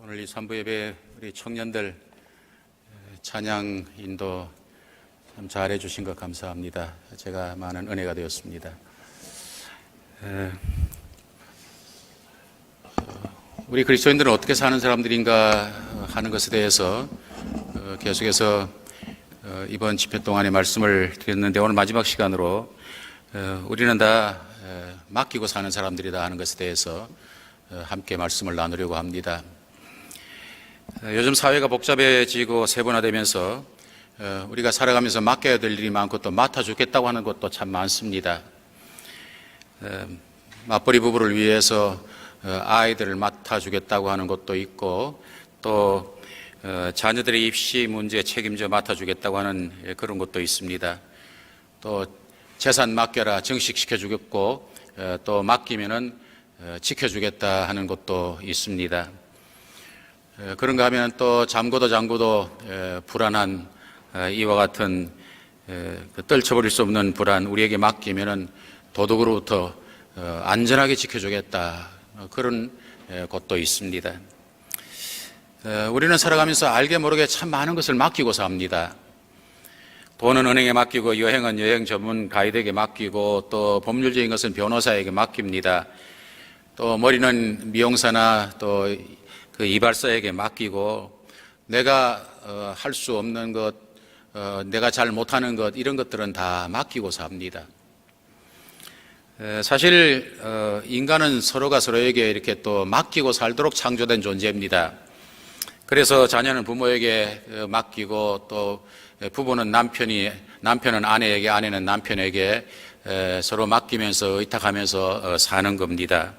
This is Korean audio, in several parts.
오늘 이 3부 예배 우리 청년들 찬양 인도 참 잘해 주신 것 감사합니다. 제가 많은 은혜가 되었습니다. 우리 그리스도인들은 어떻게 사는 사람들인가 하는 것에 대해서 계속해서 이번 집회 동안에 말씀을 드렸는데, 오늘 마지막 시간으로 우리는 다 맡기고 사는 사람들이다 하는 것에 대해서 함께 말씀을 나누려고 합니다. 요즘 사회가 복잡해지고 세분화되면서 우리가 살아가면서 맡겨야 될 일이 많고 또 맡아주겠다고 하는 것도 참 많습니다. 맞벌이 부부를 위해서 아이들을 맡아주겠다고 하는 것도 있고, 또 자녀들의 입시 문제 책임져 맡아주겠다고 하는 그런 것도 있습니다. 또 재산 맡겨라 증식시켜주겠고, 또 맡기면은 지켜주겠다 하는 것도 있습니다. 그런가 하면 또 잠고도 불안한 이와 같은 떨쳐버릴 수 없는 불안, 우리에게 맡기면은 도둑으로부터 안전하게 지켜주겠다, 그런 것도 있습니다. 우리는 살아가면서 알게 모르게 참 많은 것을 맡기고 삽니다. 돈은 은행에 맡기고, 여행은 여행 전문 가이드에게 맡기고, 또 법률적인 것은 변호사에게 맡깁니다. 또 머리는 미용사나 또 그 이발사에게 맡기고, 내가 할 수 없는 것, 내가 잘 못하는 것, 이런 것들은 다 맡기고 삽니다. 사실 인간은 서로가 서로에게 이렇게 또 맡기고 살도록 창조된 존재입니다. 그래서 자녀는 부모에게 맡기고, 또 부부는 남편은 아내에게, 아내는 남편에게 서로 맡기면서 의탁하면서 사는 겁니다.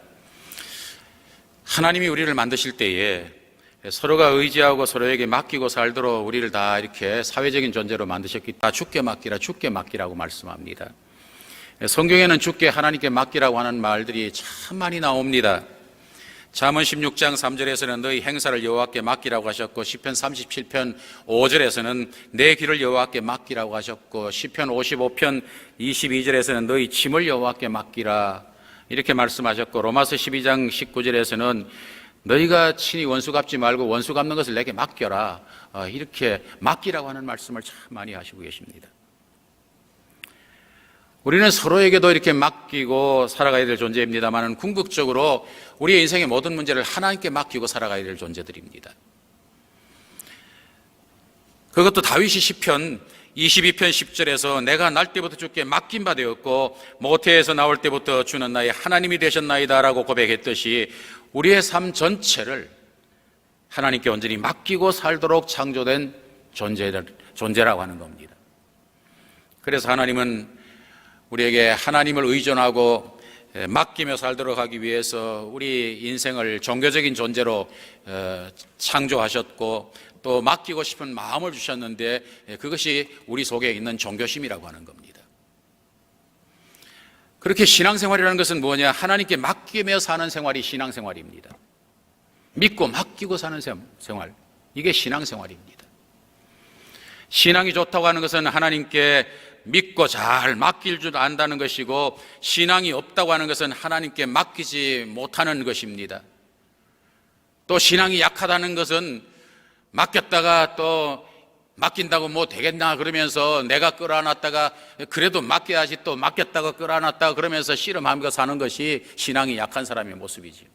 하나님이 우리를 만드실 때에 서로가 의지하고 서로에게 맡기고 살도록 우리를 다 이렇게 사회적인 존재로 만드셨기 때문에 주께 맡기라, 주께 맡기라고 말씀합니다. 성경에는 주께, 하나님께 맡기라고 하는 말들이 참 많이 나옵니다. 잠언 16장 3절에서는 너희 행사를 여호와께 맡기라고 하셨고, 시편 37편 5절에서는 내 길을 여호와께 맡기라고 하셨고, 시편 55편 22절에서는 너희 짐을 여호와께 맡기라, 이렇게 말씀하셨고, 로마서 12장 19절에서는 너희가 친히 원수 갚지 말고 원수 갚는 것을 내게 맡겨라, 이렇게 맡기라고 하는 말씀을 참 많이 하시고 계십니다. 우리는 서로에게도 이렇게 맡기고 살아가야 될 존재입니다만, 궁극적으로 우리의 인생의 모든 문제를 하나님께 맡기고 살아가야 될 존재들입니다. 그것도 다윗이 시편 22편 10절에서 내가 날 때부터 주께 맡긴 바 되었고 모태에서 나올 때부터 주는 나의 하나님이 되셨나이다 라고 고백했듯이, 우리의 삶 전체를 하나님께 온전히 맡기고 살도록 창조된 존재라고 하는 겁니다. 그래서 하나님은 우리에게 하나님을 의존하고 맡기며 살도록 하기 위해서 우리 인생을 종교적인 존재로 창조하셨고, 또 맡기고 싶은 마음을 주셨는데, 그것이 우리 속에 있는 종교심이라고 하는 겁니다. 그렇게 신앙생활이라는 것은 뭐냐? 하나님께 맡기며 사는 생활이 신앙생활입니다. 믿고 맡기고 사는 생활, 이게 신앙생활입니다. 신앙이 좋다고 하는 것은 하나님께 믿고 잘 맡길 줄 안다는 것이고, 신앙이 없다고 하는 것은 하나님께 맡기지 못하는 것입니다. 또 신앙이 약하다는 것은 맡겼다가 또 맡긴다고 뭐 되겠나 그러면서 내가 끌어안았다가 그래도 맡겨야지, 또 맡겼다가 끌어안았다가 그러면서 씨름하면서 사는 것이 신앙이 약한 사람의 모습이지.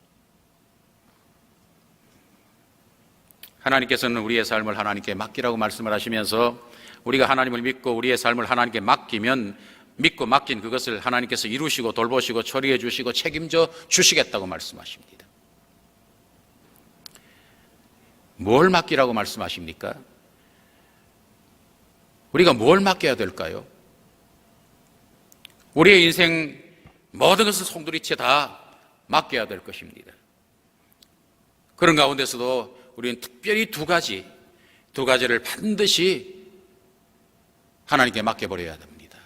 하나님께서는 우리의 삶을 하나님께 맡기라고 말씀을 하시면서, 우리가 하나님을 믿고 우리의 삶을 하나님께 맡기면 믿고 맡긴 그것을 하나님께서 이루시고 돌보시고 처리해 주시고 책임져 주시겠다고 말씀하십니다. 뭘 맡기라고 말씀하십니까? 우리가 뭘 맡겨야 될까요? 우리의 인생 모든 것을 송두리째 다 맡겨야 될 것입니다. 그런 가운데서도 우리는 특별히 두 가지를 반드시 하나님께 맡겨버려야 됩니다.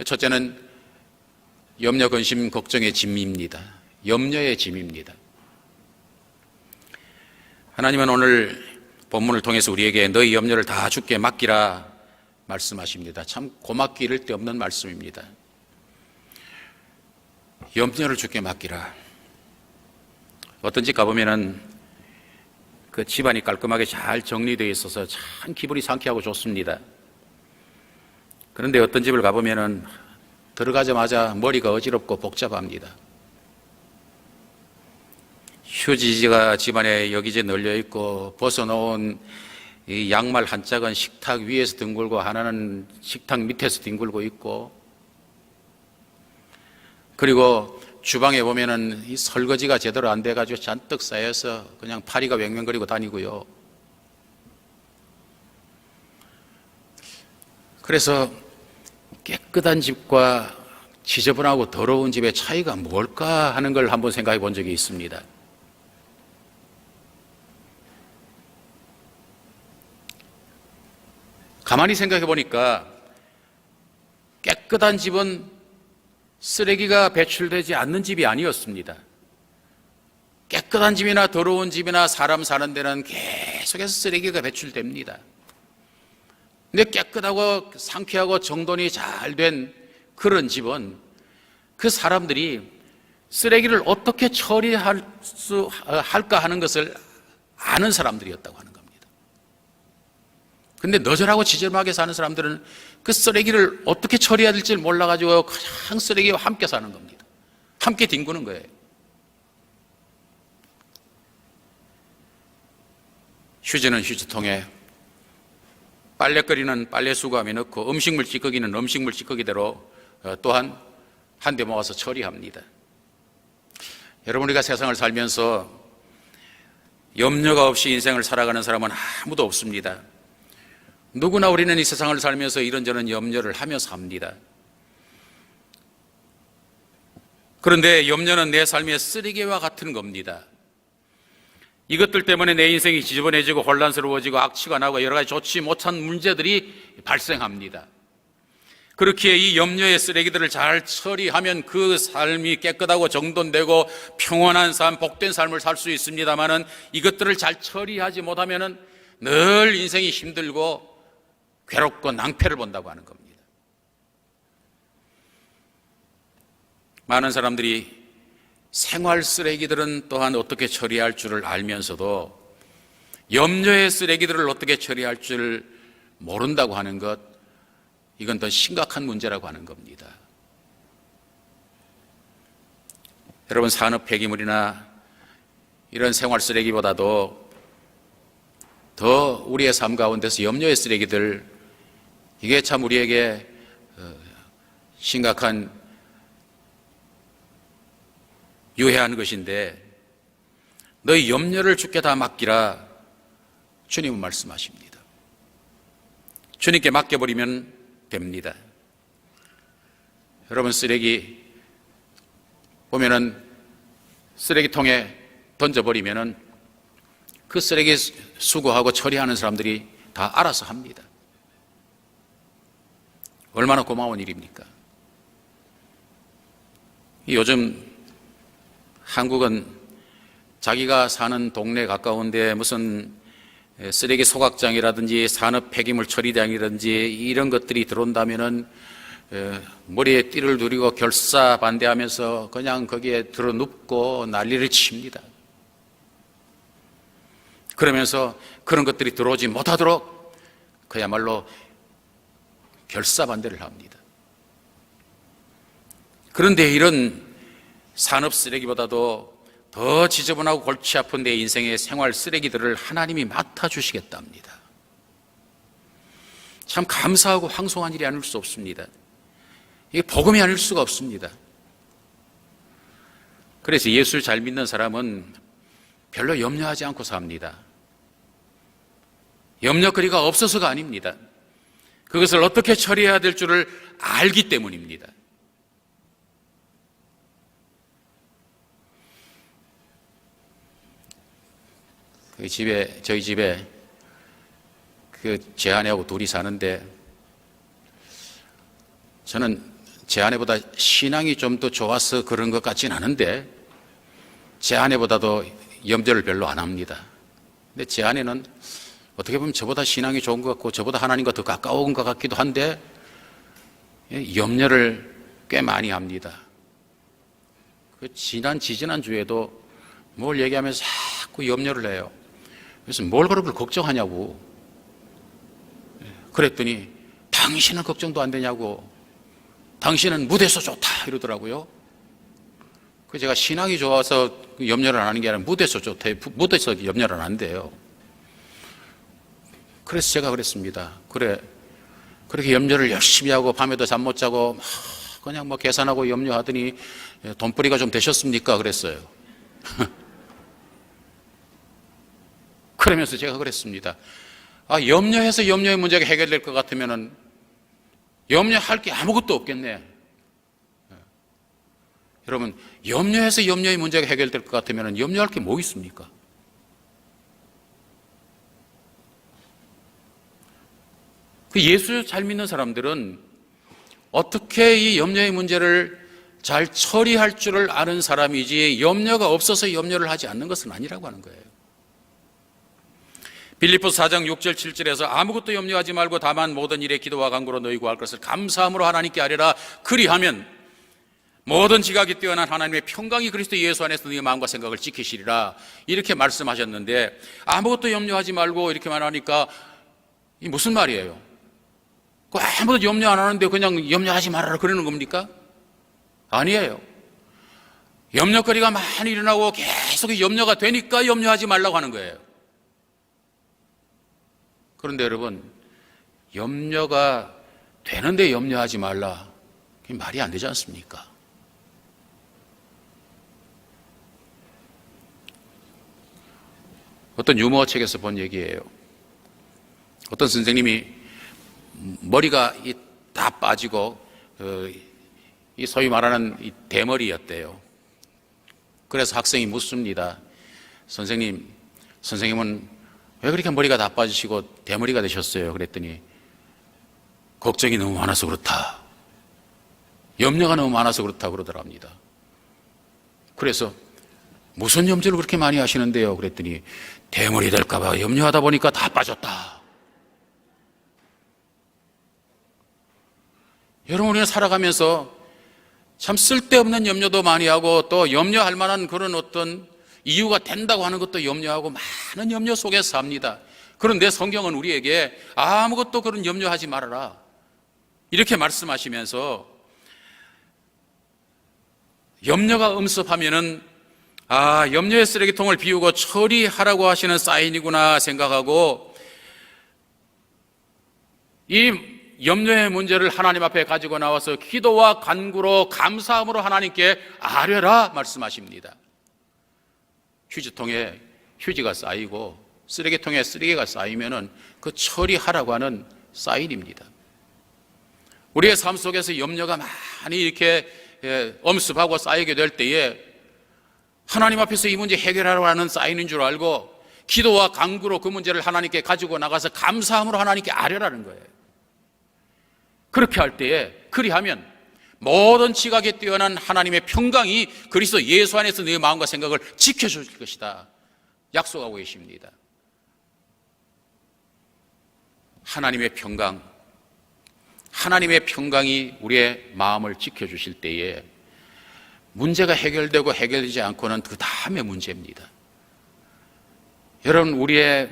첫째는 염려, 근심, 걱정의 짐입니다. 염려의 짐입니다. 하나님은 오늘 본문을 통해서 우리에게 너희 염려를 다 주께 맡기라 말씀하십니다. 참 고맙기 이를 데 없는 말씀입니다. 염려를 주께 맡기라. 어떤 집 가보면은 그 집안이 깔끔하게 잘 정리되어 있어서 참 기분이 상쾌하고 좋습니다. 그런데 어떤 집을 가보면은 들어가자마자 머리가 어지럽고 복잡합니다. 휴지가 집안에 여기저기 널려 있고 벗어놓은 이 양말 한 짝은 식탁 위에서 뒹굴고 하나는 식탁 밑에서 뒹굴고 있고, 그리고 주방에 보면은 이 설거지가 제대로 안 돼가지고 잔뜩 쌓여서 그냥 파리가 왱왱거리고 다니고요. 그래서 깨끗한 집과 지저분하고 더러운 집의 차이가 뭘까 하는 걸 한번 생각해 본 적이 있습니다. 가만히 생각해 보니까 깨끗한 집은 쓰레기가 배출되지 않는 집이 아니었습니다. 깨끗한 집이나 더러운 집이나 사람 사는 데는 계속해서 쓰레기가 배출됩니다. 근데 깨끗하고 상쾌하고 정돈이 잘 된 그런 집은 그 사람들이 쓰레기를 어떻게 할까 하는 것을 아는 사람들이었다고 하는 겁니다. 근데 너절하고 지저분하게 사는 사람들은 그 쓰레기를 어떻게 처리해야 될지 몰라가지고 그냥 쓰레기와 함께 사는 겁니다. 함께 뒹구는 거예요. 휴지는 휴지통에, 빨래거리는 빨래 수거함에 넣고, 음식물 찌꺼기는 음식물 찌꺼기대로 또한 한 대 모아서 처리합니다. 여러분, 우리가 세상을 살면서 염려가 없이 인생을 살아가는 사람은 아무도 없습니다. 누구나 우리는 이 세상을 살면서 이런저런 염려를 하며 삽니다. 그런데 염려는 내 삶의 쓰레기와 같은 겁니다. 이것들 때문에 내 인생이 지저분해지고 혼란스러워지고 악취가 나고 여러 가지 좋지 못한 문제들이 발생합니다. 그렇기에 이 염려의 쓰레기들을 잘 처리하면 그 삶이 깨끗하고 정돈되고 평온한 삶, 복된 삶을 살 수 있습니다만은 이것들을 잘 처리하지 못하면은 늘 인생이 힘들고 괴롭고 낭패를 본다고 하는 겁니다. 많은 사람들이 생활 쓰레기들은 또한 어떻게 처리할 줄을 알면서도 염려의 쓰레기들을 어떻게 처리할 줄 모른다고 하는 것, 이건 더 심각한 문제라고 하는 겁니다. 여러분, 산업 폐기물이나 이런 생활 쓰레기보다도 더 우리의 삶 가운데서 염려의 쓰레기들, 이게 참 우리에게 심각한 유해한 것인데, 너희 염려를 주께 다 맡기라, 주님은 말씀하십니다. 주님께 맡겨버리면 됩니다. 여러분, 쓰레기 보면은 쓰레기통에 던져버리면은 그 쓰레기 수거하고 처리하는 사람들이 다 알아서 합니다. 얼마나 고마운 일입니까? 요즘 한국은 자기가 사는 동네 가까운데 무슨 쓰레기 소각장이라든지 산업 폐기물 처리장이라든지 이런 것들이 들어온다면은 머리에 띠를 두리고 결사 반대하면서 그냥 거기에 들어 눕고 난리를 칩니다. 그러면서 그런 것들이 들어오지 못하도록 그야말로 결사 반대를 합니다. 그런데 이런 산업 쓰레기보다도 더 지저분하고 골치 아픈 내 인생의 생활 쓰레기들을 하나님이 맡아주시겠다 합니다. 참 감사하고 황송한 일이 아닐 수 없습니다. 이게 복음이 아닐 수가 없습니다. 그래서 예수를 잘 믿는 사람은 별로 염려하지 않고 삽니다. 염려거리가 없어서가 아닙니다. 그것을 어떻게 처리해야 될 줄을 알기 때문입니다. 저희 집에 제 아내하고 둘이 사는데, 저는 제 아내보다 신앙이 좀 더 좋아서 그런 것 같진 않은데 제 아내보다도 염려를 별로 안 합니다. 근데 제 아내는 어떻게 보면 저보다 신앙이 좋은 것 같고 저보다 하나님과 더 가까운 것 같기도 한데 염려를 꽤 많이 합니다. 지지난 주에도 뭘 얘기하면서 자꾸 염려를 해요. 그래서 뭘 그렇게 걱정하냐고. 그랬더니 당신은 걱정도 안 되냐고. 당신은 무대에서 좋다 이러더라고요. 그 제가 신앙이 좋아서 염려를 안 하는 게 아니라 무대에서 좋다. 무대에서 염려를 안 한대요. 그래서 제가 그랬습니다. 그래, 그렇게 염려를 열심히 하고 밤에도 잠 못 자고 그냥 뭐 계산하고 염려하더니 돈벌이가 좀 되셨습니까? 그랬어요. 그러면서 제가 그랬습니다. 염려해서 염려의 문제가 해결될 것 같으면은 염려할 게 아무것도 없겠네. 여러분, 염려해서 염려의 문제가 해결될 것 같으면은 염려할 게 뭐 있습니까? 그 예수 잘 믿는 사람들은 어떻게 이 염려의 문제를 잘 처리할 줄을 아는 사람이지 염려가 없어서 염려를 하지 않는 것은 아니라고 하는 거예요. 빌립보서 4장 6절 7절에서 아무것도 염려하지 말고 다만 모든 일에 기도와 간구로 너희 구할 것을 감사함으로 하나님께 아뢰라. 그리하면 모든 지각이 뛰어난 하나님의 평강이 그리스도 예수 안에서 너희 마음과 생각을 지키시리라. 이렇게 말씀하셨는데 아무것도 염려하지 말고 이렇게 말하니까 이 무슨 말이에요? 아무도 염려 안 하는데 그냥 염려하지 말아라 그러는 겁니까? 아니에요. 염려거리가 많이 일어나고 계속 염려가 되니까 염려하지 말라고 하는 거예요. 그런데 여러분, 염려가 되는데 염려하지 말라. 그게 말이 안 되지 않습니까? 어떤 유머 책에서 본 얘기예요. 어떤 선생님이 머리가 다 빠지고 이 소위 말하는 이 대머리였대요. 그래서 학생이 묻습니다. 선생님은 왜 그렇게 머리가 다 빠지시고 대머리가 되셨어요? 그랬더니 걱정이 너무 많아서 그렇다. 염려가 너무 많아서 그렇다 그러더랍니다. 그래서 무슨 염려를 그렇게 많이 하시는데요? 그랬더니 대머리 될까 봐 염려하다 보니까 다 빠졌다. 여러분, 우리는 살아가면서 참 쓸데없는 염려도 많이 하고 또 염려할 만한 그런 어떤 이유가 된다고 하는 것도 염려하고 많은 염려 속에서 삽니다. 그런데 성경은 우리에게 아무것도 그런 염려하지 말아라 이렇게 말씀하시면서 염려가 엄습하면은 염려의 쓰레기통을 비우고 처리하라고 하시는 사인이구나 생각하고 이 염려의 문제를 하나님 앞에 가지고 나와서 기도와 간구로 감사함으로 하나님께 아뢰라 말씀하십니다. 휴지통에 휴지가 쌓이고 쓰레기통에 쓰레기가 쌓이면은 그 처리하라고 하는 사인입니다. 우리의 삶 속에서 염려가 많이 이렇게 엄습하고 쌓이게 될 때에 하나님 앞에서 이 문제 해결하라고 하는 사인인 줄 알고 기도와 간구로 그 문제를 하나님께 가지고 나가서 감사함으로 하나님께 아뢰라는 거예요. 그렇게 할 때에 그리하면 모든 지각에 뛰어난 하나님의 평강이 그리스도 예수 안에서 네 마음과 생각을 지켜줄 것이다 약속하고 계십니다. 하나님의 평강이 우리의 마음을 지켜주실 때에 문제가 해결되고 해결되지 않고는 그 다음의 문제입니다. 여러분, 우리의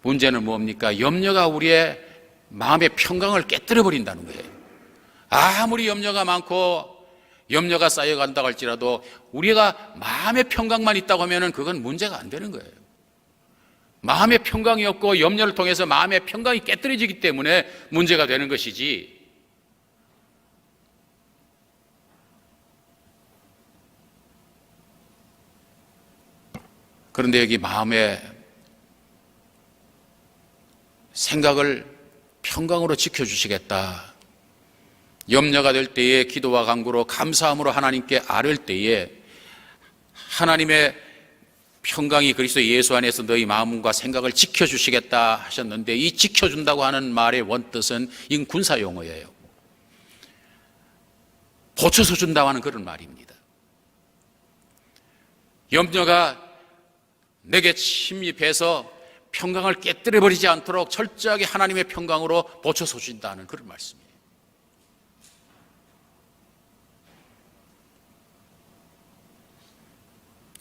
문제는 뭡니까? 염려가 우리의 마음의 평강을 깨뜨려 버린다는 거예요. 아무리 염려가 많고 염려가 쌓여간다고 할지라도 우리가 마음의 평강만 있다고 하면 그건 문제가 안 되는 거예요. 마음의 평강이 없고 염려를 통해서 마음의 평강이 깨뜨려지기 때문에 문제가 되는 것이지, 그런데 여기 마음의 생각을 평강으로 지켜주시겠다, 염려가 될 때에 기도와 간구로 감사함으로 하나님께 아뢰을 때에 하나님의 평강이 그리스도 예수 안에서 너희 마음과 생각을 지켜주시겠다 하셨는데, 이 지켜준다고 하는 말의 원뜻은 이 군사 용어예요. 보초서 준다고 하는 그런 말입니다. 염려가 내게 침입해서 평강을 깨뜨려버리지 않도록 철저하게 하나님의 평강으로 보초서 준다는 그런 말씀이에요.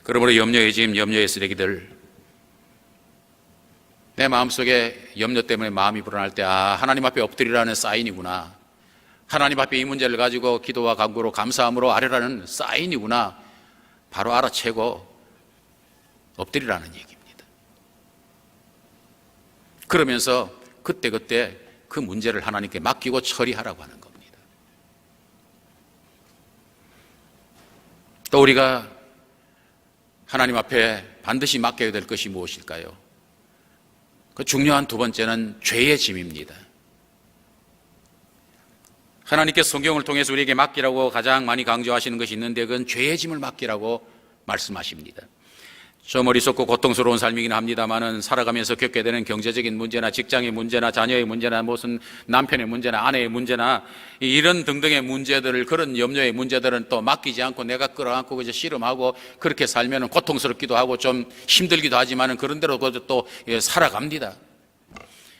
그러므로 염려의 짐, 염려의 쓰레기들, 내 마음속에 염려 때문에 마음이 불안할 때, 하나님 앞에 엎드리라는 사인이구나. 하나님 앞에 이 문제를 가지고 기도와 간구로 감사함으로 아뢰라는 사인이구나. 바로 알아채고 엎드리라는 얘기입니다. 그러면서 그때그때 그 문제를 하나님께 맡기고 처리하라고 하는 겁니다. 또 우리가 하나님 앞에 반드시 맡겨야 될 것이 무엇일까요? 그 중요한 두 번째는 죄의 짐입니다. 하나님께 성경을 통해서 우리에게 맡기라고 가장 많이 강조하시는 것이 있는데, 그건 죄의 짐을 맡기라고 말씀하십니다. 좀 어리석고 고통스러운 삶이긴 합니다만은 살아가면서 겪게 되는 경제적인 문제나 직장의 문제나 자녀의 문제나 무슨 남편의 문제나 아내의 문제나 이런 등등의 문제들을, 그런 염려의 문제들은 또 맡기지 않고 내가 끌어안고 그저 씨름하고 그렇게 살면 고통스럽기도 하고 좀 힘들기도 하지만은 그런 대로 또 살아갑니다.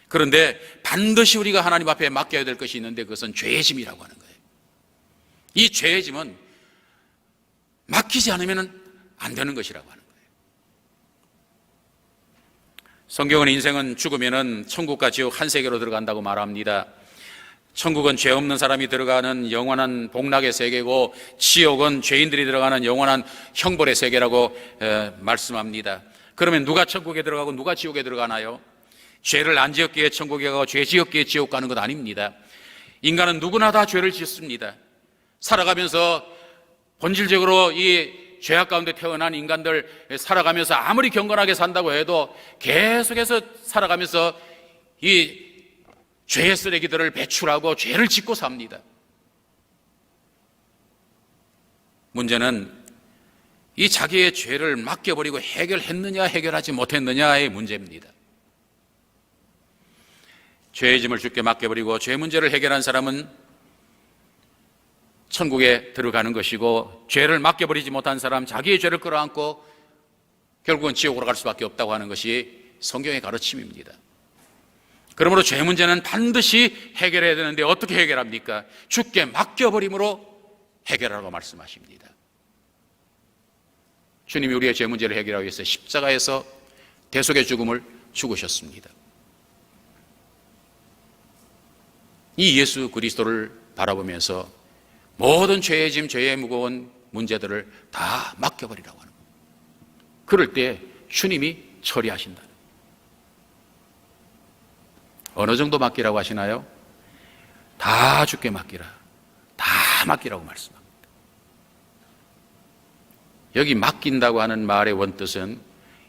그런데 반드시 우리가 하나님 앞에 맡겨야 될 것이 있는데, 그것은 죄의 짐이라고 하는 거예요. 이 죄의 짐은 맡기지 않으면 안 되는 것이라고 하는 거예요. 성경은 인생은 죽으면은 천국과 지옥 한 세계로 들어간다고 말합니다. 천국은 죄 없는 사람이 들어가는 영원한 복락의 세계고, 지옥은 죄인들이 들어가는 영원한 형벌의 세계라고 말씀합니다. 그러면 누가 천국에 들어가고 누가 지옥에 들어가나요? 죄를 안 지었기에 천국에 가고 죄 지었기에 지옥 가는 것 아닙니다. 인간은 누구나 다 죄를 짓습니다. 살아가면서 본질적으로 이 죄악 가운데 태어난 인간들 살아가면서 아무리 경건하게 산다고 해도 계속해서 살아가면서 이 죄의 쓰레기들을 배출하고 죄를 짓고 삽니다. 문제는 이 자기의 죄를 맡겨버리고 해결했느냐 해결하지 못했느냐의 문제입니다. 죄의 짐을 주께 맡겨버리고 죄 문제를 해결한 사람은 천국에 들어가는 것이고, 죄를 맡겨버리지 못한 사람, 자기의 죄를 끌어안고 결국은 지옥으로 갈 수밖에 없다고 하는 것이 성경의 가르침입니다. 그러므로 죄 문제는 반드시 해결해야 되는데 어떻게 해결합니까? 주께 맡겨버림으로 해결하라고 말씀하십니다. 주님이 우리의 죄 문제를 해결하기 위해서 십자가에서 대속의 죽음을 죽으셨습니다. 이 예수 그리스도를 바라보면서 모든 죄의 짐, 죄의 무거운 문제들을 다 맡겨버리라고 하는 거예요. 그럴 때 주님이 처리하신다. 어느 정도 맡기라고 하시나요? 다 주께 맡기라. 다 맡기라고 말씀합니다. 여기 맡긴다고 하는 말의 원뜻은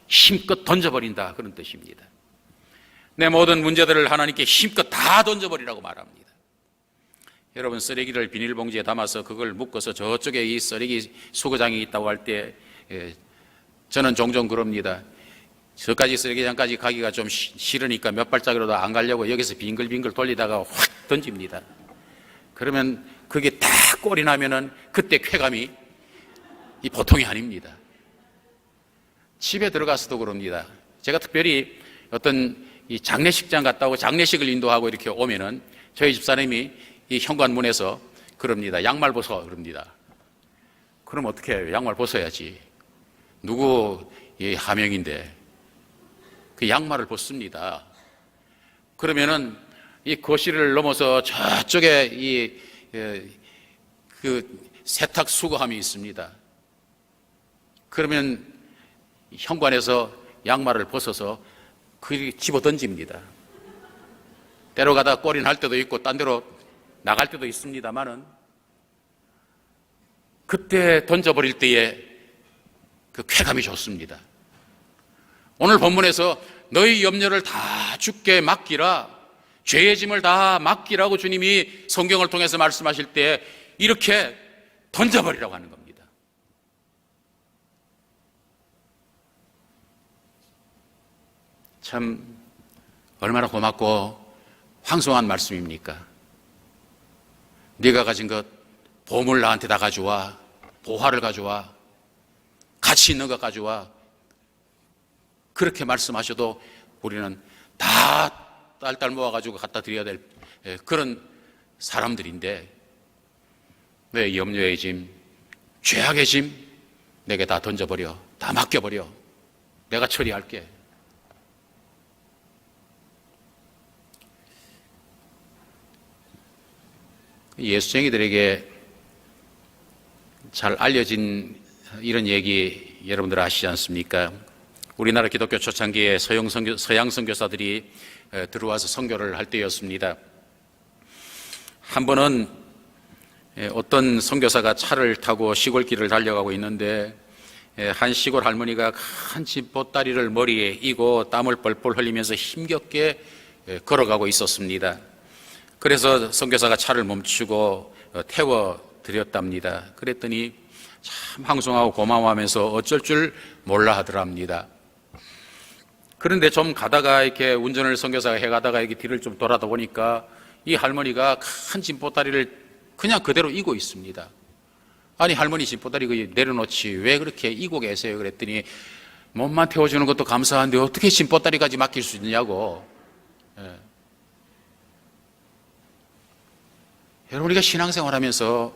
힘껏 던져버린다, 그런 뜻입니다. 내 모든 문제들을 하나님께 힘껏 다 던져버리라고 말합니다. 여러분, 쓰레기를 비닐봉지에 담아서 그걸 묶어서 저쪽에 이 쓰레기 수거장이 있다고 할 때 저는 종종 그럽니다. 저까지 쓰레기장까지 가기가 좀 싫으니까 몇 발짝이라도 안 가려고 여기서 빙글빙글 돌리다가 확 던집니다. 그러면 그게 딱 꼴이 나면은 그때 쾌감이 보통이 아닙니다. 집에 들어가서도 그럽니다. 제가 특별히 어떤 이 장례식장 갔다 오고 장례식을 인도하고 이렇게 오면은 저희 집사람이 이 현관문에서 그럽니다. 양말 벗어 그럽니다. 그럼 어떻게 해요? 양말 벗어야지. 누구 이 하명인데 그 양말을 벗습니다. 그러면은 이 거실을 넘어서 저쪽에 그 세탁 수거함이 있습니다. 그러면 현관에서 양말을 벗어서 그 집어 던집니다. 때로 가다 꼴이 날 때도 있고 딴 데로 나갈 때도 있습니다만은 그때 던져버릴 때에 그 쾌감이 좋습니다. 오늘 본문에서 너희 염려를 다 주께 맡기라, 죄의 짐을 다 맡기라고 주님이 성경을 통해서 말씀하실 때 이렇게 던져버리라고 하는 겁니다. 참 얼마나 고맙고 황송한 말씀입니까? 네가 가진 것 보물 나한테 다 가져와, 보화를 가져와, 가치 있는 것 가져와, 그렇게 말씀하셔도 우리는 다 딸딸 모아가지고 갖다 드려야 될 그런 사람들인데 왜 염려의 짐, 죄악의 짐 내게 다 던져버려, 다 맡겨버려, 내가 처리할게. 예수쟁이들에게 잘 알려진 이런 얘기 여러분들 아시지 않습니까? 우리나라 기독교 초창기에 서양 선교사들이 들어와서 선교를 할 때였습니다. 한 번은 어떤 선교사가 차를 타고 시골길을 달려가고 있는데 한 시골 할머니가 큰 집보따리를 머리에 이고 땀을 뻘뻘 흘리면서 힘겹게 걸어가고 있었습니다. 그래서 선교사가 차를 멈추고 태워드렸답니다. 그랬더니 참 황송하고 고마워하면서 어쩔 줄 몰라 하더랍니다. 그런데 좀 가다가 이렇게 운전을 선교사가 해가다가 이렇게 뒤를 좀 돌아다 보니까 이 할머니가 큰 짐보따리를 그냥 그대로 이고 있습니다. 아니, 할머니 짐보따리 내려놓지 왜 그렇게 이고 계세요? 그랬더니 몸만 태워주는 것도 감사한데 어떻게 짐보따리까지 맡길 수 있냐고. 여러분, 우리가 신앙생활 하면서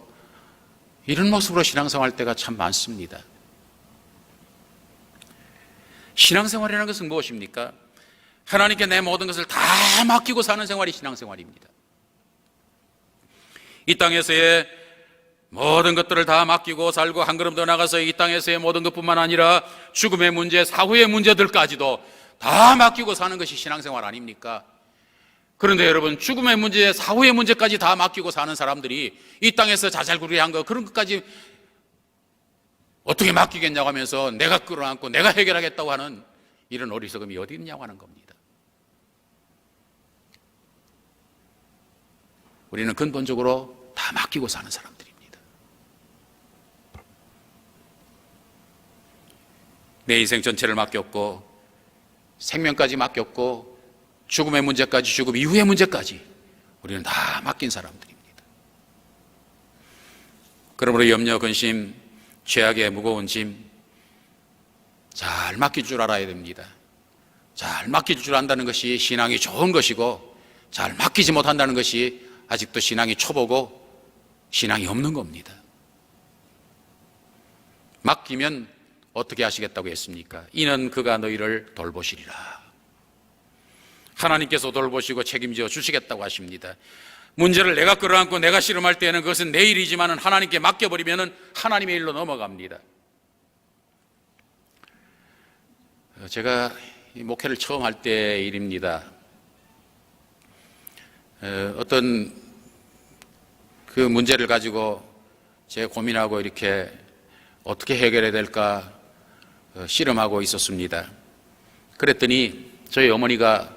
이런 모습으로 신앙생활 할 때가 참 많습니다. 신앙생활이라는 것은 무엇입니까? 하나님께 내 모든 것을 다 맡기고 사는 생활이 신앙생활입니다. 이 땅에서의 모든 것들을 다 맡기고 살고 한 걸음 더 나가서 이 땅에서의 모든 것뿐만 아니라 죽음의 문제, 사후의 문제들까지도 다 맡기고 사는 것이 신앙생활 아닙니까? 그런데 여러분, 죽음의 문제, 사후의 문제까지 다 맡기고 사는 사람들이 이 땅에서 자잘구레한 거, 그런 것까지 어떻게 맡기겠냐고 하면서 내가 끌어안고 내가 해결하겠다고 하는 이런 어리석음이 어디 있냐고 하는 겁니다. 우리는 근본적으로 다 맡기고 사는 사람들입니다. 내 인생 전체를 맡겼고 생명까지 맡겼고 죽음의 문제까지, 죽음 이후의 문제까지 우리는 다 맡긴 사람들입니다. 그러므로 염려, 근심, 죄악의 무거운 짐 잘 맡길 줄 알아야 됩니다. 잘 맡길 줄 안다는 것이 신앙이 좋은 것이고, 잘 맡기지 못한다는 것이 아직도 신앙이 초보고 신앙이 없는 겁니다. 맡기면 어떻게 하시겠다고 했습니까? 이는 그가 너희를 돌보시리라. 하나님께서 돌보시고 책임져 주시겠다고 하십니다. 문제를 내가 끌어안고 내가 씨름할 때는 그것은 내 일이지만 하나님께 맡겨버리면 하나님의 일로 넘어갑니다. 제가 이 목회를 처음 할 때의 일입니다. 어떤 그 문제를 가지고 제가 고민하고 이렇게 어떻게 해결해야 될까 씨름하고 있었습니다. 그랬더니 저희 어머니가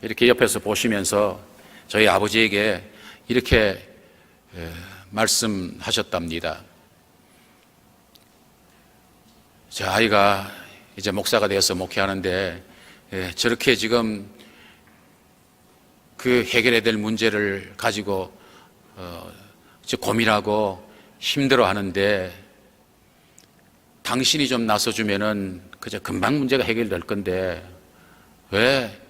이렇게 옆에서 보시면서 저희 아버지에게 이렇게 말씀하셨답니다. 저 아이가 이제 목사가 되어서 목회하는데 저렇게 지금 그 해결해야 될 문제를 가지고 고민하고 힘들어 하는데 당신이 좀 나서주면은 그저 금방 문제가 해결될 건데 왜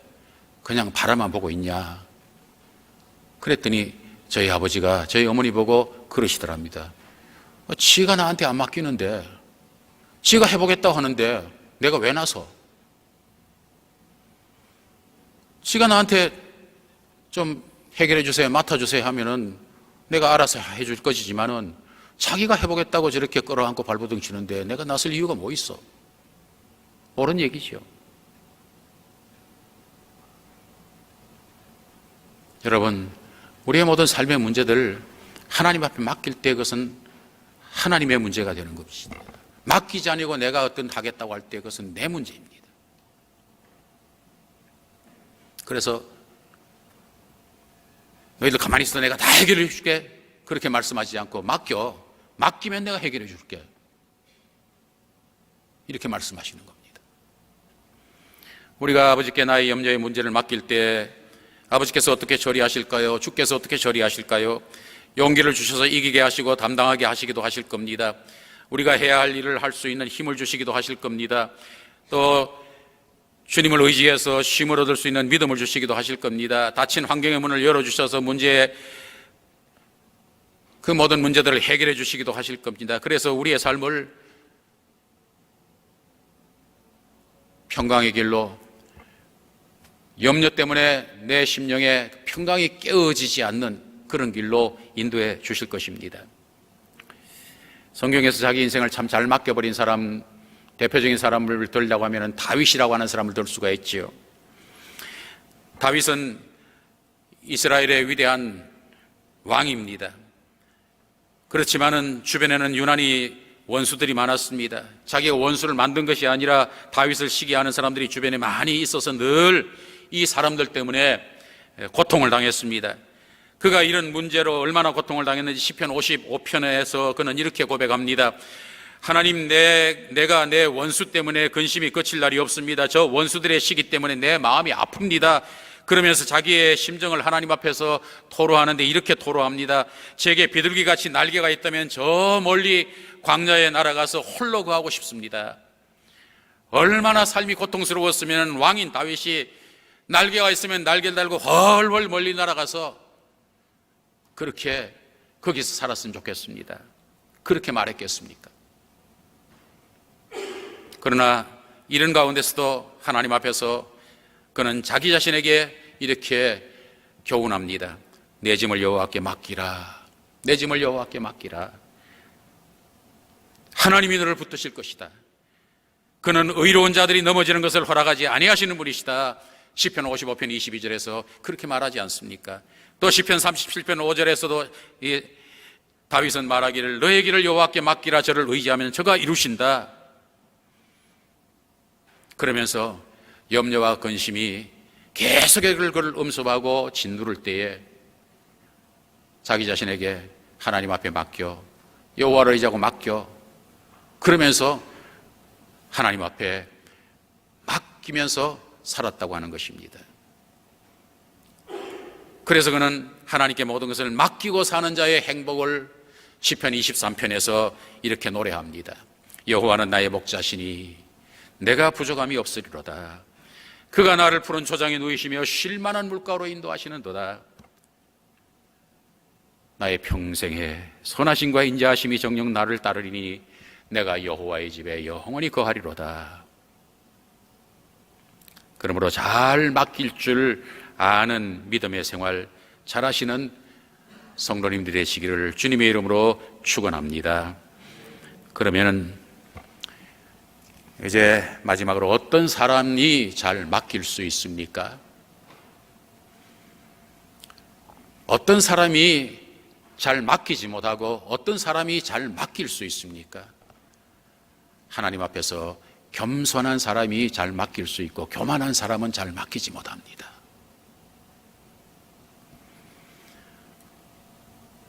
그냥 바라만 보고 있냐. 그랬더니 저희 아버지가 저희 어머니 보고 그러시더랍니다. 지가 나한테 안 맡기는데, 지가 해보겠다고 하는데 내가 왜 나서? 지가 나한테 좀 해결해 주세요, 맡아주세요 하면은 내가 알아서 해줄 것이지만은 자기가 해보겠다고 저렇게 끌어안고 발버둥 치는데 내가 나설 이유가 뭐 있어? 옳은 얘기죠. 여러분, 우리의 모든 삶의 문제들 하나님 앞에 맡길 때 그것은 하나님의 문제가 되는 것입니다. 맡기지 아니고 내가 어떤 하겠다고 할 때 그것은 내 문제입니다. 그래서 너희들 가만히 있어, 내가 다 해결해 줄게, 그렇게 말씀하지 않고 맡기면 내가 해결해 줄게, 이렇게 말씀하시는 겁니다. 우리가 아버지께 나의 염려의 문제를 맡길 때 아버지께서 어떻게 처리하실까요? 주께서 어떻게 처리하실까요? 용기를 주셔서 이기게 하시고 담당하게 하시기도 하실 겁니다. 우리가 해야 할 일을 할 수 있는 힘을 주시기도 하실 겁니다. 또 주님을 의지해서 쉼을 얻을 수 있는 믿음을 주시기도 하실 겁니다. 닫힌 환경의 문을 열어주셔서 그 모든 문제들을 해결해 주시기도 하실 겁니다. 그래서 우리의 삶을 평강의 길로, 염려 때문에 내 심령에 평강이 깨어지지 않는 그런 길로 인도해 주실 것입니다. 성경에서 자기 인생을 참 잘 맡겨버린 사람, 대표적인 사람을 들려고 하면 다윗이라고 하는 사람을 들 수가 있지요. 다윗은 이스라엘의 위대한 왕입니다. 그렇지만은 주변에는 유난히 원수들이 많았습니다. 자기가 원수를 만든 것이 아니라 다윗을 시기하는 사람들이 주변에 많이 있어서 늘 이 사람들 때문에 고통을 당했습니다. 그가 이런 문제로 얼마나 고통을 당했는지 시편 55편에서 그는 이렇게 고백합니다. 하나님, 내가 내 원수 때문에 근심이 그칠 날이 없습니다. 저 원수들의 시기 때문에 내 마음이 아픕니다. 그러면서 자기의 심정을 하나님 앞에서 토로하는데 이렇게 토로합니다. 제게 비둘기같이 날개가 있다면 저 멀리 광야에 날아가서 홀로 거하고 싶습니다. 얼마나 삶이 고통스러웠으면 왕인 다윗이 날개가 있으면 날개를 달고 헐헐 멀리 날아가서 그렇게 거기서 살았으면 좋겠습니다. 그렇게 말했겠습니까? 그러나 이런 가운데서도 하나님 앞에서 그는 자기 자신에게 이렇게 교훈합니다. 내 짐을 여호와께 맡기라. 내 짐을 여호와께 맡기라. 하나님이 너를 붙드실 것이다. 그는 의로운 자들이 넘어지는 것을 허락하지 아니하시는 분이시다. 시편 55편 22절에서 그렇게 말하지 않습니까? 또 시편 37편 5절에서도 다윗은 말하기를 너의 길을 여호와께 맡기라. 저를 의지하면 저가 이루신다. 그러면서 염려와 근심이 계속해 그를 음습하고 짓누를 때에 자기 자신에게 하나님 앞에 맡겨, 여호와를 의지하고 맡겨, 그러면서 하나님 앞에 맡기면서 살았다고 하는 것입니다. 그래서 그는 하나님께 모든 것을 맡기고 사는 자의 행복을 시편 23편에서 이렇게 노래합니다. 여호와는 나의 목자시니 내가 부족함이 없으리로다. 그가 나를 푸른 초장에 누이시며 쉴 만한 물가로 인도하시는도다. 나의 평생에 선하심과 인자하심이 정녕 나를 따르리니 내가 여호와의 집에 영원히 거하리로다. 그러므로 잘 맡길 줄 아는 믿음의 생활 잘하시는 성도님들이 되시기를 주님의 이름으로 축원합니다. 그러면 이제 마지막으로 어떤 사람이 잘 맡길 수 있습니까? 어떤 사람이 잘 맡기지 못하고 어떤 사람이 잘 맡길 수 있습니까? 하나님 앞에서 겸손한 사람이 잘 맡길 수 있고 교만한 사람은 잘 맡기지 못합니다.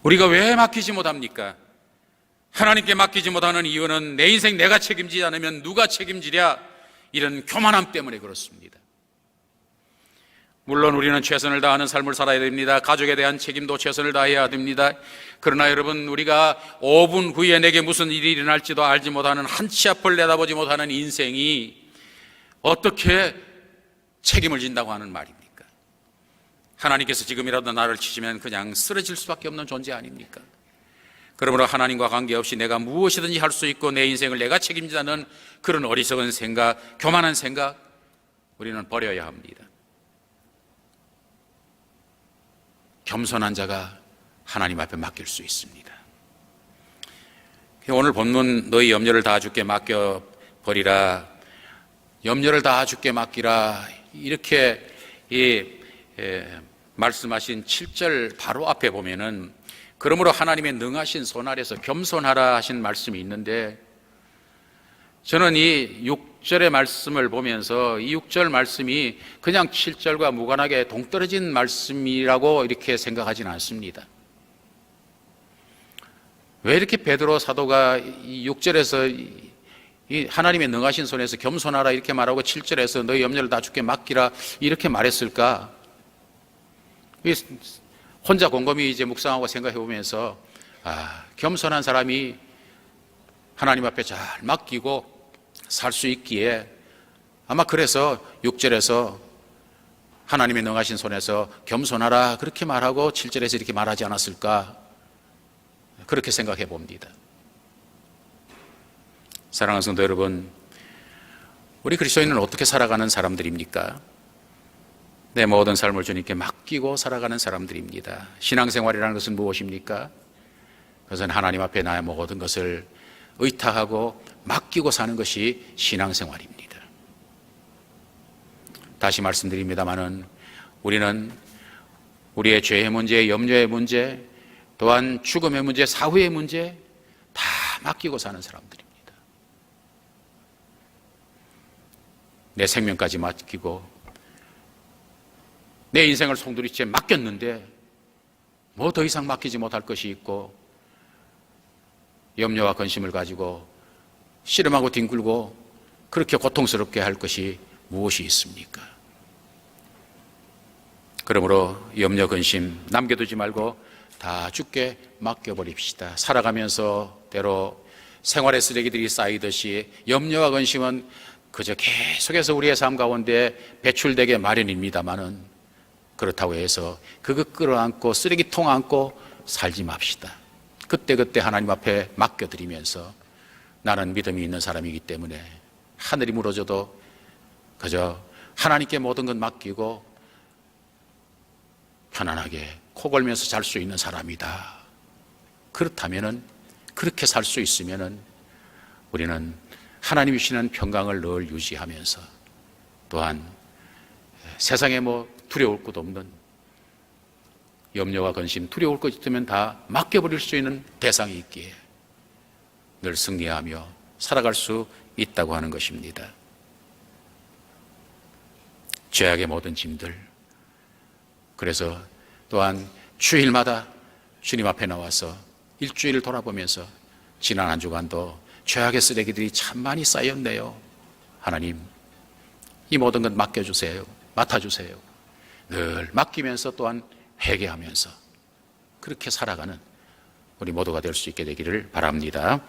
우리가 왜 맡기지 못합니까? 하나님께 맡기지 못하는 이유는 내 인생 내가 책임지지 않으면 누가 책임지랴, 이런 교만함 때문에 그렇습니다. 물론 우리는 최선을 다하는 삶을 살아야 됩니다. 가족에 대한 책임도 최선을 다해야 됩니다. 그러나 여러분, 우리가 5분 후에 내게 무슨 일이 일어날지도 알지 못하는 한 치 앞을 내다보지 못하는 인생이 어떻게 책임을 진다고 하는 말입니까? 하나님께서 지금이라도 나를 치시면 그냥 쓰러질 수밖에 없는 존재 아닙니까? 그러므로 하나님과 관계없이 내가 무엇이든지 할 수 있고 내 인생을 내가 책임지자는 그런 어리석은 생각, 교만한 생각, 우리는 버려야 합니다. 겸손한 자가 하나님 앞에 맡길 수 있습니다. 오늘 본문 너희 염려를 다 주께 맡겨버리라, 염려를 다 주께 맡기라, 이렇게 말씀하신 7절 바로 앞에 보면은 그러므로 하나님의 능하신 손 아래서 겸손하라 하신 말씀이 있는데, 저는 이 6절의 말씀을 보면서 이 6절 말씀이 그냥 7절과 무관하게 동떨어진 말씀이라고 이렇게 생각하지는 않습니다. 왜 이렇게 베드로 사도가 이 6절에서 이 하나님의 능하신 손에서 겸손하라 이렇게 말하고 7절에서 너희 염려를 다 주께 맡기라 이렇게 말했을까? 혼자 곰곰이 이제 묵상하고 생각해 보면서 겸손한 사람이 하나님 앞에 잘 맡기고 살 수 있기에 아마 그래서 6절에서 하나님의 능하신 손에서 겸손하라 그렇게 말하고 7절에서 이렇게 말하지 않았을까, 그렇게 생각해 봅니다. 사랑하는 성도 여러분, 우리 그리스도인은 어떻게 살아가는 사람들입니까? 내 모든 삶을 주님께 맡기고 살아가는 사람들입니다. 신앙생활이라는 것은 무엇입니까? 그것은 하나님 앞에 나의 모든 것을 의탁하고 맡기고 사는 것이 신앙생활입니다. 다시 말씀드립니다마는 우리는 우리의 죄의 문제, 염려의 문제, 또한 죽음의 문제, 사후의 문제 다 맡기고 사는 사람들입니다. 내 생명까지 맡기고 내 인생을 송두리째 맡겼는데 뭐 더 이상 맡기지 못할 것이 있고 염려와 근심을 가지고 씨름하고 뒹굴고 그렇게 고통스럽게 할 것이 무엇이 있습니까? 그러므로 염려, 근심 남겨두지 말고 다 주께 맡겨버립시다. 살아가면서 때로 생활의 쓰레기들이 쌓이듯이 염려와 근심은 그저 계속해서 우리의 삶 가운데 배출되게 마련입니다마는 그렇다고 해서 그거 끌어안고 쓰레기통 안고 살지 맙시다. 그때그때 하나님 앞에 맡겨드리면서 나는 믿음이 있는 사람이기 때문에 하늘이 무너져도 그저 하나님께 모든 것 맡기고 편안하게 코 골면서 잘 수 있는 사람이다. 그렇다면은 그렇게 살 수 있으면은 우리는 하나님이 주시는 평강을 늘 유지하면서 또한 세상에 뭐 두려울 것 없는 염려와 근심, 두려울 것 있으면 다 맡겨버릴 수 있는 대상이 있기에 늘 승리하며 살아갈 수 있다고 하는 것입니다. 죄악의 모든 짐들, 그래서 또한 주일마다 주님 앞에 나와서 일주일을 돌아보면서 지난 한 주간도 죄악의 쓰레기들이 참 많이 쌓였네요. 하나님, 이 모든 것 맡겨주세요. 맡아주세요. 늘 맡기면서 또한 회개하면서 그렇게 살아가는 우리 모두가 될 수 있게 되기를 바랍니다.